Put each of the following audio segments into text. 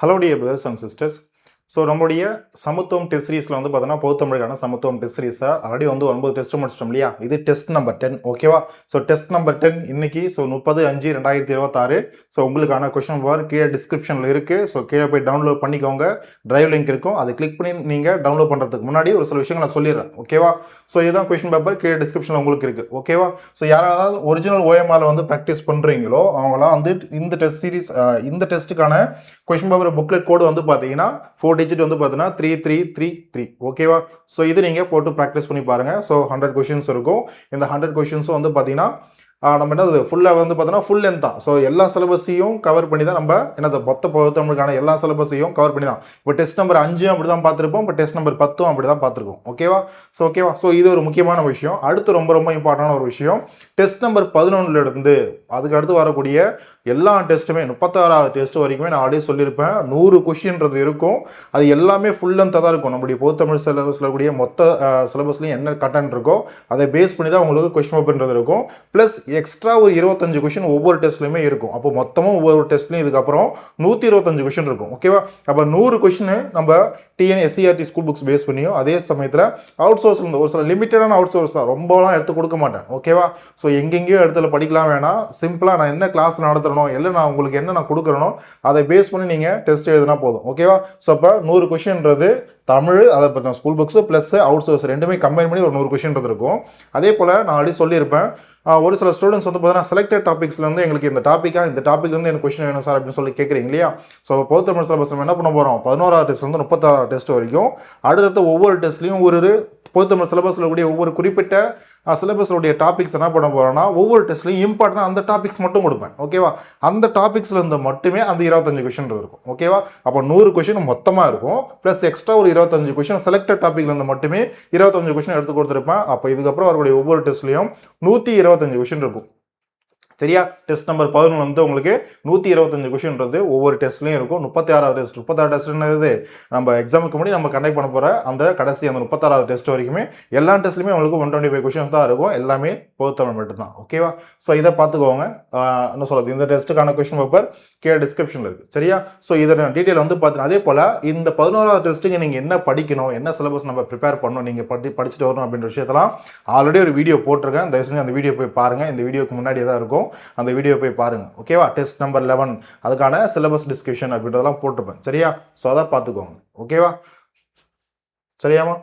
Hello dear brothers and sisters. So நம்முடைய சமத்துவம் test சீரீஸில் வந்து பார்த்தோன்னா பொதுத்தமிழுக்கான சமத்துவம் டெஸ்ட் சீரீஸை ஆல்ரெடி வந்து 9 டெஸ்ட் முடிச்சிட்டோம் இல்லையா. இது டெஸ்ட் நம்பர் 10. ஓகேவா. ஸோ டெஸ்ட் நம்பர் 10 இன்னைக்கு 30/5/2026. ஸோ உங்களுக்கான கொஸ்டின் பேப்பர் கீழே டிஸ்கிரிப்ஷனில் இருக்குது. ஸோ கீழே போய் டவுன்லோட் பண்ணிக்கோங்க. டிரைவ் லிங்க் இருக்கும், அதை கிளிக் பண்ணி நீங்கள் டவுன்லோட் பண்ணுறதுக்கு முன்னாடி ஒரு சில விஷயங்கள் நான் சொல்லிடுறேன். ஓகேவா. ஸோ இதுதான் கொஸ்டின் பேப்பர் கீழே டிஸ்கிரிப்ஷனில் உங்களுக்கு இருக்குது. ஓகேவா. ஸோ யாராவது ஒரிஜினல் ஓஎம்ஆரில் வந்து ப்ராக்டிஸ் பண்ணுறீங்களோ அவங்களாம் வந்து இந்த டெஸ்ட் சீரீஸ் இந்த டெஸ்ட்டுக்கான கொஸ்டின் பேப்பர் புக்லெட் கோடு வந்து பார்த்தீங்கன்னா 4 டிஜிட் வந்து பார்த்தீங்கன்னா 3333. ஓகேவா. ஸோ இது நீங்கள் போட்டு ப்ராக்டிஸ் பண்ணி பாருங்கள். ஸோ 100 கொஷின்ஸ் இருக்கும். இந்த 100 கொஷின்ஸும் வந்து பார்த்தீங்கன்னா நம்ம என்னது ஃபுல்லாக வந்து பார்த்தோன்னா ஃபுல் லென்த் தான். ஸோ எல்லா சிலபஸையும் கவர் பண்ணி தான் நம்ம என்னது மொத்த பொறுத்தவங்களுக்கான எல்லா சிலபஸையும் கவர் பண்ணி தான். இப்போ டெஸ்ட் நம்பர் 5 அப்படி தான் பார்த்துருப்போம், இப்போ டெஸ்ட் நம்பர் 10 அப்படி தான் பார்த்துருக்கோம். ஓகேவா. ஸோ இது ஒரு முக்கியமான விஷயம். அடுத்து ரொம்ப ரொம்ப இம்பார்ட்டண்டான ஒரு விஷயம், டெஸ்ட் நம்பர் 11 இருந்து அதுக்கு அடுத்து வரக்கூடிய எல்லா டெஸ்ட்டுமே 36வது டெஸ்ட் வரைக்குமே நான் ஆல்ரெடி சொல்லியிருப்பேன். 100 கொஷின்றது இருக்கும். அது எல்லாமே ஃபுல் லென்த்தாக தான் இருக்கும். நம்மளுடைய பொதுத்தமிழ் சிலபஸில் கூடிய மொத்த சிலபஸ்லையும் என்ன கண்டென்ட் இருக்கோ அதை பேஸ் பண்ணி தான் உங்களுக்கு கொஸ்டின் பேப்பர்ன்றது இருக்கும். ப்ளஸ் எக்ஸ்ட்ரா ஒரு 25 கொஷின் ஒவ்வொரு டெஸ்ட்லையுமே இருக்கும். அப்போ மொத்தமும் ஒவ்வொரு டெஸ்ட்லையும் இதுக்கப்புறம் 125 கொஷின் இருக்கும். ஓகேவா. அப்போ 100 கொஷின் நம்ம TNSERT ஸ்கூல் புக்ஸ் பேஸ் பண்ணியும், அதே சமயத்தில் அவுட் சோர்ஸ் ஒரு சில லிமிட்டடான அவுட் சோர்ஸ் தான், ரொம்பலாம் எடுத்து கொடுக்க மாட்டேன். ஓகேவா. ஸோ எங்கெங்கேயோ இடத்துல படிக்கலாம் வேணாம். சிம்பிளாக நான் என்ன கிளாஸ் நடத்துறனோ இல்லை நான் உங்களுக்கு என்ன நான் கொடுக்குறனோ அதை பேஸ் பண்ணி நீங்கள் டெஸ்ட் எழுதினா போதும். ஓகேவா. ஸோ அப்போ 100 கொஷின்றது தமிழ், அதை பற்றின school books plus out source ரெண்டுமே கம்பைன் பண்ணி ஒரு 100 கொஷின்றது இருக்கும். அதே போல் நான் ஆல்ரெடி சொல்லியிருப்பேன், ஒரு சில ஸ்டூடெண்ட்ஸ் வந்து பார்த்தீங்கன்னா செலக்டட் டாபிக்ஸ்லேருந்து எங்களுக்கு இந்த டாப்பிக்லேருந்து எனக்கு கொஸ்டின் வேணும் சார் அப்படின்னு சொல்லி கேட்குறீங்க இல்லையா. ஸோ பொதுத்தமிழ் சிலபஸ் என்ன பண்ண போகிறோம், 11வது டெஸ்ட்லேருந்து 36வது டெஸ்ட் வரைக்கும் அடுத்த ஒவ்வொரு டெஸ்ட்லையும் ஒரு பொதுத்தமிழ் சிலபஸில் கூடிய ஒவ்வொரு குறிப்பிட்ட சிலபஸோடைய டாபிக்ஸ் என்ன பண்ண போகிறோன்னா ஒவ்வொரு டெஸ்ட்லையும் இம்பார்ட்டன்ட் அந்த டாபிக்ஸ் மட்டும் கொடுப்பேன். ஓகேவா. அந்த டாபிக்ஸில் இருந்து மட்டுமே அந்த 25 கொஷின் இருக்கும். ஓகேவா. அப்போ 100 கொஷின் மொத்தமாக இருக்கும். ப்ளஸ் எக்ஸ்ட்ரா ஒரு 25 கொஷின் செலக்டட் டாபிக்லேருந்து மட்டுமே 25 கொஷின் எடுத்து கொடுத்துருப்பேன். அப்போ இதுக்கப்புறம் வரக்கூடிய ஒவ்வொரு டெஸ்ட்லையும் 125 கொஷின் இருக்கும். சரியா. டெஸ்ட் நம்பர் 11 வந்து உங்களுக்கு 125 கொஷின்றது ஒவ்வொரு டெஸ்ட்லையும் இருக்கும். 36வது டெஸ்ட் 36 டெஸ்ட் என்னது நம்ம எக்ஸாமுக்கு முன்னாடி நம்ம கண்டக்ட் பண்ண போகிற அந்த கடைசி அந்த 36வது டெஸ்ட் வரைக்குமே எல்லா டெஸ்ட்லையுமே உங்களுக்கு 125 கொஷின்ஸ் தான் இருக்கும். எல்லாமே பொதுத்தமிழ் மட்டும்தான். ஓகேவா. ஸோ இதை பார்த்துக்கோங்க. என்ன சொல்கிறது, இந்த டெஸ்ட்டுக்கான கொஷின் பேப்பர் கீழே டிஸ்கிரிப்ஷனில் இருக்குது. சரியா. ஸோ இதை டீட்டெயில் வந்து பார்த்தீங்கன்னா அதே போல் இந்த 11வது டெஸ்ட்டுக்கு நீங்கள் என்ன படிக்கணும், என்ன சிலபஸ் நம்ம ப்ரிப்பேர் பண்ணணும், நீங்கள் படிச்சுட்டு வரணும் அப்படின்ற விஷயத்தெல்லாம் ஆல்ரெடி ஒரு வீடியோ போட்டிருக்கேன். தயவு செஞ்சு அந்த வீடியோ போய் பாருங்கள். இந்த வீடியோக்கு முன்னாடியே தான் இருக்கும், அந்த வீடியோ போய் பாருங்க. ஓகேவா. டெஸ்ட் நம்பர் 11 அதுக்கான சிலபஸ் டிஸ்கஷன் அப்படின்றதெல்லாம் போட்டுப்பேன். சரியா. ஸோ அதை பார்த்துக்கோங்க. ஓகேவா. சரியாமா.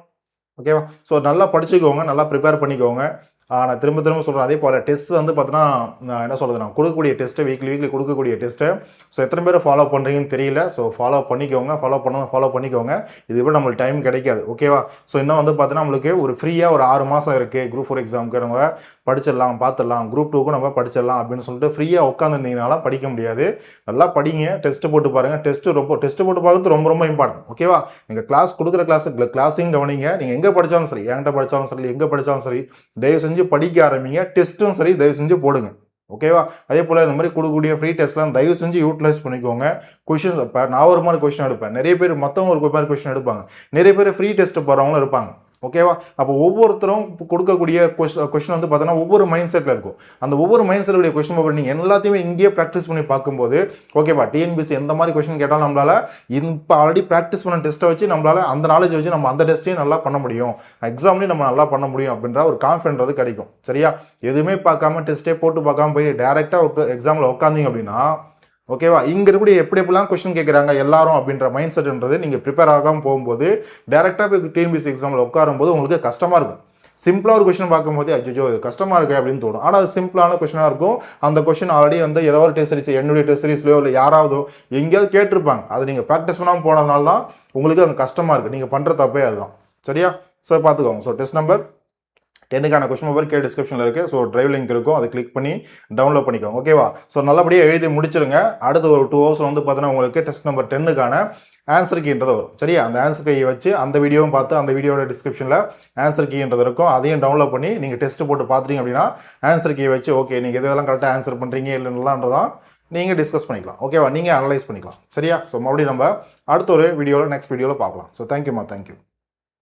ஓகேவா. ஸோ நல்லா படிச்சுக்கோங்க, நல்லா ப்ரிப்பேர் பண்ணிக்கோங்க. நான் திரும்ப சொல்கிறேன், அதே போல் டெஸ்ட் வந்து பார்த்தீங்கன்னா என்ன சொல்கிறது, நான் கொடுக்கக்கூடிய டெஸ்ட்டு வீக்லி கொடுக்கக்கூடிய டெஸ்ட்டு ஸோ எத்தனை பேர் ஃபாலோ பண்ணுறீங்கன்னு தெரியல. ஸோ ஃபாலோ பண்ணிக்கோங்க. ஃபாலோ பண்ணிக்கோங்க. இது கூட நம்மளுக்கு டைம் கிடைக்காது. ஓகேவா. ஸோ இன்னும் வந்து பார்த்தீங்கன்னா நம்மளுக்கு ஒரு ஃப்ரீயாக ஒரு 6 மாதம் இருக்குது. குரூப் 4 எக்ஸாமுக்கு நம்ம படிச்சிடலாம், பார்த்துடலாம். குரூப் 2க்கும் நம்ம படிச்சிடலாம் அப்படின்னு சொல்லிட்டு ஃப்ரீயாக உட்காந்துருந்தீங்கனால படிக்க முடியாது. நல்லா படிங்க. டெஸ்ட்டு போட்டு பாருங்கள். டெஸ்ட்டு போட்டு பார்க்குறது ரொம்ப ரொம்ப இம்பார்ட்டன்ட். ஓகேவா. நீங்கள் கிளாஸ் கொடுக்குற கிளாஸையும் கவனிங்க. நீங்கள் எங்கே படித்தாலும் சரி, என்கிட்ட படித்தாலும் சரி, எங்கே படித்தாலும் சரி, தயவு செஞ்சு படிக்க ஆரம்பிங்க. டெஸ்ட்டும் சரி தயவு செஞ்சு போடுங்க. ஓகேவா. அதே போல் இந்த மாதிரி கொடுக்கக்கூடிய ஃப்ரீ டெஸ்ட்லாம் தயவு செஞ்சு யூட்டிலைஸ் பண்ணிக்கோங்க. கொஷின்ஸ் இப்போ நான் ஒரு மாதிரி கொஸ்டின் எடுப்பேன், நிறைய பேர் மற்றவங்க ஒரு மாதிரி கொஸ்டின் எடுப்பாங்க, நிறைய பேர் ஃப்ரீ டெஸ்ட் போகிறவங்களும் இருப்பாங்க. ஓகேவா. அப்போ ஒவ்வொருத்தரும் கொடுக்கக்கூடிய கொஸ்டின் வந்து பார்த்தோன்னா ஒவ்வொரு மைண்ட் செட்டில் இருக்கும். அந்த ஒவ்வொரு மைண்ட் செட்டுடைய கொஸ்டின் பேப்பர் நீங்கள் எல்லாத்தையுமே இங்கேயே ப்ராக்டிஸ் பண்ணி பார்க்கும்போது ஓகேவா, டிஎன்பிசி எந்த மாதிரி கொஸ்டின் கேட்டாலும் நம்மளால இப்போ ஆல்ரெடி ப்ராக்டிஸ் பண்ண டெஸ்ட்டை வச்சு நம்மளால அந்த நாலேஜ் வச்சு நம்ம அந்த டெஸ்ட்டையும் நல்லா பண்ண முடியும், எக்ஸாம்லையும் நம்ம நல்லா பண்ண முடியும் அப்படின்ற ஒரு கான்ஃபிடன்ட் கிடைக்கும். சரியா. எதுவுமே பார்க்காம டெஸ்ட்டே போட்டு பார்க்காம போய் டேரெக்டாக எக்ஸாமில் உட்காந்தீங்க அப்படின்னா ஓகேவா, இங்கே இருக்கக்கூடிய எப்படிலாம் கொஸ்டின் கேட்குறாங்க எல்லாரும் அப்படின்ற மைண்ட் செட்ன்றது நீங்கள் ப்ரிப்பேர் ஆகாமல் போகும்போது டேரெக்டாக போய் டிஎன்பிசி எக்ஸாமில் உட்காரும்போது உங்களுக்கு கஷ்டமாக இருக்கும். சிம்பிளாக ஒரு கொஸ்டின் பார்க்கும்போது அஜ்ஜோ இது கஷ்டமாக இருக்குது அப்படின்னு தோணும். ஆனால் அது சிம்பிளான கொஸ்டினாக இருக்கும். அந்த கொஸ்டின் ஆல்ரெடி வந்து ஏதோ ஒரு டெஸ்ட் சீரிஸ், என்னுடைய டெஸ்ட் சீரிஸ்லையோ இல்லை யாராவதோ எங்கேயாவது கேட்டிருப்பாங்க. அதை நீங்கள் ப்ராக்டிஸ் பண்ணாமல் போனதுனால தான் உங்களுக்கு அது கஷ்டமாக இருக்குது. நீங்கள் பண்ணுற தப்பே அதுதான். சரியா. ஸோ பார்த்துக்கோங்க. ஸோ டெஸ்ட் நம்பர் 10க்கான கொஸ்டின் பேப்பர் கீழே டிஸ்கிரிப்ஷனில் இருக்குது. ஸோ டிரைவ் லிங்க் இருக்கும், அதை கிளிக் பண்ணி டவுன்லோட் பண்ணிக்கோங்க. ஓகேவா. ஸோ நல்லபடியாக எழுதி முடிச்சிருங்க. அடுத்த ஒரு 2 ஹவர்ஸில் வந்து பார்த்தீங்கன்னா உங்களுக்கு டெஸ்ட் நம்பர் 10க்கான ஆன்சர் கீன்றது வரும். சரியா. அந்த ஆன்சர் கீயை வச்சு அந்த வீடியோவும் பார்த்து அந்த வீடியோட டிஸ்கிரிப்ஷனில் ஆன்சர் கீன்றது இருக்கும், அதையும் டவுன்லோட் பண்ணி நீங்கள் டெஸ்ட் போட்டு பார்த்துட்டீங்க அப்படின்னா ஆன்சர் கீயை வச்சு ஓகே நீங்கள் இதெல்லாம் கரெக்டாக ஆன்சர் பண்ணுறீங்க இல்லைன்றதான் நீங்கள் டிஸ்கஸ் பண்ணிக்கலாம். ஓகேவா. நீங்கள் அனலைஸ் பண்ணிக்கலாம். சரியா. ஸோ மறுபடியும் நம்ம அடுத்த ஒரு வீடியோவில் நெக்ஸ்ட் வீடியோவில் பார்க்கலாம். So thank you.